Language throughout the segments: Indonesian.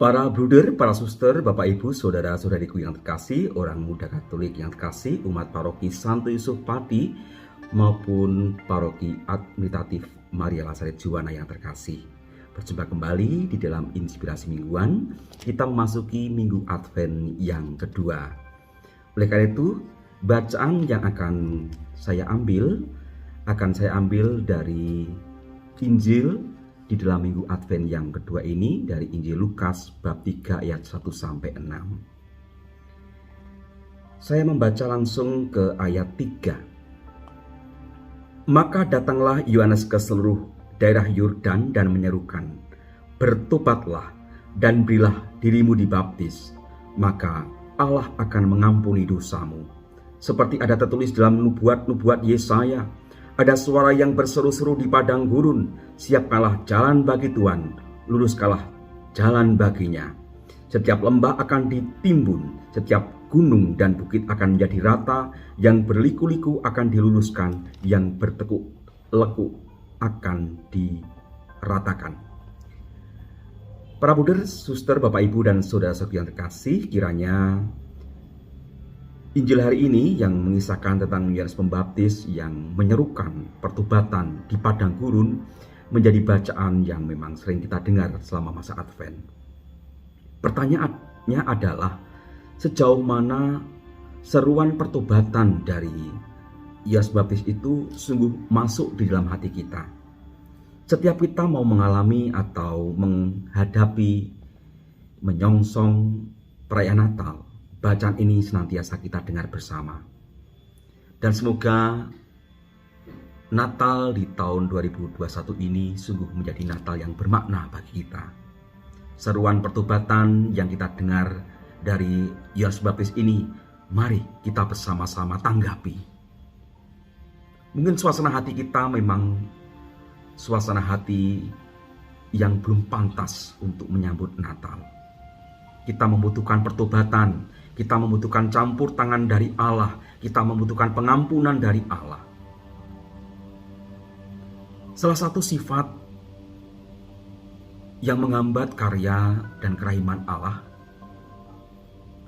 Para bruder, para suster, Bapak Ibu, saudara-saudariku yang terkasih, orang muda Katolik yang terkasih, umat paroki Santo Yusuf Pati maupun paroki Admiratif Maria Lazaret Juwana yang terkasih. Berjumpa kembali di dalam inspirasi mingguan, kita memasuki minggu Advent yang kedua. Oleh karena itu, bacaan yang akan saya ambil dari Injil di dalam minggu Advent yang kedua ini dari Injil Lukas bab 3 ayat 1-6. Saya membaca langsung ke ayat 3. Maka datanglah Yohanes ke seluruh daerah Yordan dan menyerukan, "Bertobatlah dan berilah dirimu dibaptis, maka Allah akan mengampuni dosamu." Seperti ada tertulis dalam nubuat-nubuat Yesaya, ada suara yang berseru-seru di padang gurun, "Siapkanlah jalan bagi Tuhan, luruskanlah jalan baginya." Setiap lembah akan ditimbun, setiap gunung dan bukit akan menjadi rata, yang berliku-liku akan diluruskan, yang bertekuk-lekuk akan diratakan. Para bruder, suster, Bapak Ibu dan saudara-saudari yang terkasih, kiranya Injil hari ini yang mengisahkan tentang Yohanes Pembaptis yang menyerukan pertobatan di padang gurun menjadi bacaan yang memang sering kita dengar selama masa Advent. Pertanyaannya adalah, sejauh mana seruan pertobatan dari Yohanes Pembaptis itu sungguh masuk di dalam hati kita? Setiap kita mau mengalami atau menghadapi, menyongsong perayaan Natal, bacaan ini senantiasa kita dengar bersama. Dan semoga Natal di tahun 2021 ini sungguh menjadi Natal yang bermakna bagi kita. Seruan pertobatan yang kita dengar dari Yohanes Pembaptis ini, mari kita bersama-sama tanggapi. Mungkin suasana hati kita memang suasana hati yang belum pantas untuk menyambut Natal. Kita membutuhkan pertobatan, kita membutuhkan campur tangan dari Allah, kita membutuhkan pengampunan dari Allah. Salah satu sifat yang menghambat karya dan kerahiman Allah,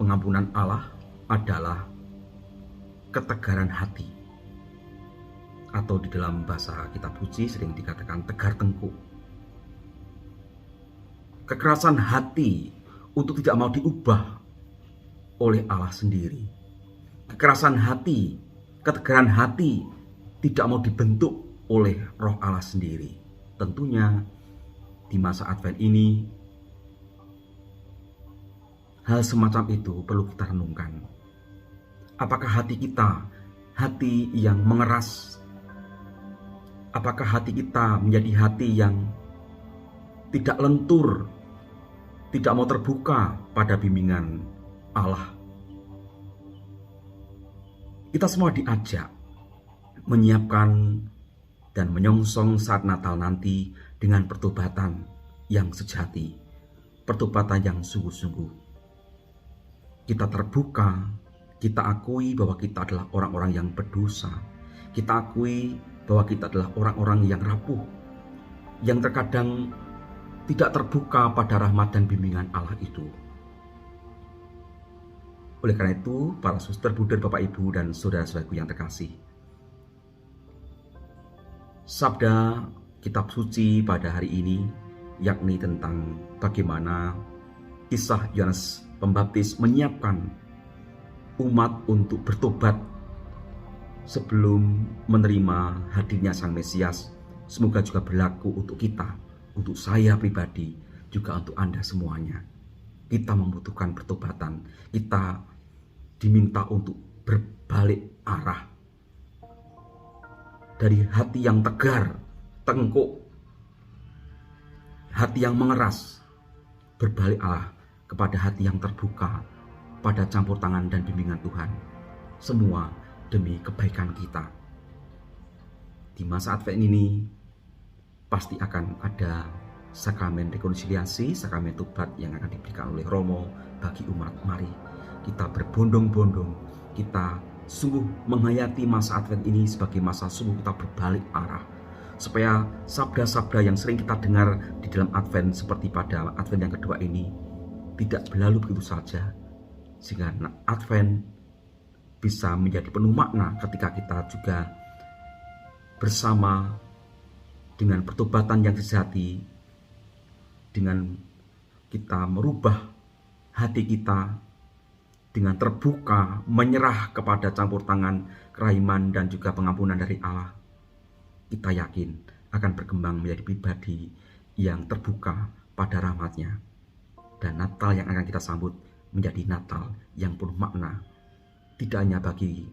pengampunan Allah, adalah ketegaran hati. Atau di dalam bahasa kitab suci sering dikatakan tegar tengkuk. Kekerasan hati untuk tidak mau diubah oleh Allah sendiri. Kekerasan hati, ketegaran hati tidak mau dibentuk oleh Roh Allah sendiri. Tentunya di masa Advent ini hal semacam itu perlu kita renungkan. Apakah hati kita hati yang mengeras? Apakah hati kita menjadi hati yang tidak lentur, tidak mau terbuka pada bimbingan Allah? Kita semua diajak menyiapkan dan menyongsong saat Natal nanti dengan pertobatan yang sejati, pertobatan yang sungguh-sungguh. Kita terbuka, kita akui bahwa kita adalah orang-orang yang berdosa. Kita akui bahwa kita adalah orang-orang yang rapuh, yang terkadang tidak terbuka pada rahmat dan bimbingan Allah itu. Oleh karena itu, para suster, bruder, Bapak Ibu dan saudara-saudaraku yang terkasih, sabda kitab suci pada hari ini yakni tentang bagaimana kisah Yohanes Pembaptis menyiapkan umat untuk bertobat sebelum menerima hadirnya Sang Mesias. Semoga juga berlaku untuk kita, untuk saya pribadi, juga untuk Anda semuanya. Kita membutuhkan pertobatan. Kita diminta untuk berbalik arah dari hati yang tegar, tengkuk, hati yang mengeras, berbalik arah kepada hati yang terbuka pada campur tangan dan bimbingan Tuhan. Semua demi kebaikan kita. Di masa Advent ini pasti akan ada sakramen rekonsiliasi, sakramen tobat yang akan diberikan oleh Romo bagi umat. Mari kita berbondong-bondong, kita sungguh menghayati masa Advent ini sebagai masa sungguh kita berbalik arah, supaya sabda-sabda yang sering kita dengar di dalam Advent seperti pada Advent yang kedua ini tidak berlalu begitu saja, sehingga Advent bisa menjadi penuh makna ketika kita juga bersama dengan pertobatan yang sejati, dengan kita merubah hati kita, dengan terbuka menyerah kepada campur tangan kerahiman dan juga pengampunan dari Allah. Kita yakin akan berkembang menjadi pribadi yang terbuka pada rahmat-Nya. Dan Natal yang akan kita sambut menjadi Natal yang penuh makna, tidak hanya bagi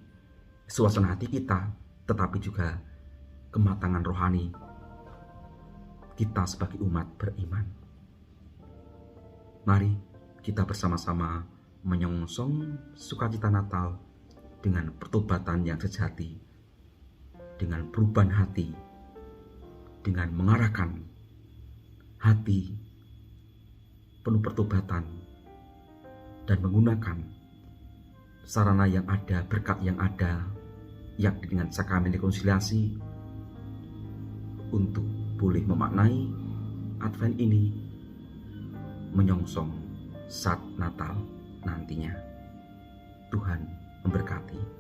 suasana hati kita, tetapi juga kematangan rohani kita sebagai umat beriman. Mari kita bersama-sama menyongsong sukacita Natal dengan pertobatan yang sejati, dengan perubahan hati, dengan mengarahkan hati penuh pertobatan, dan menggunakan sarana yang ada, berkat yang ada, yakni dengan sakramen rekonsiliasi, untuk boleh memaknai Advent ini menyongsong saat Natal nantinya. Tuhan memberkati.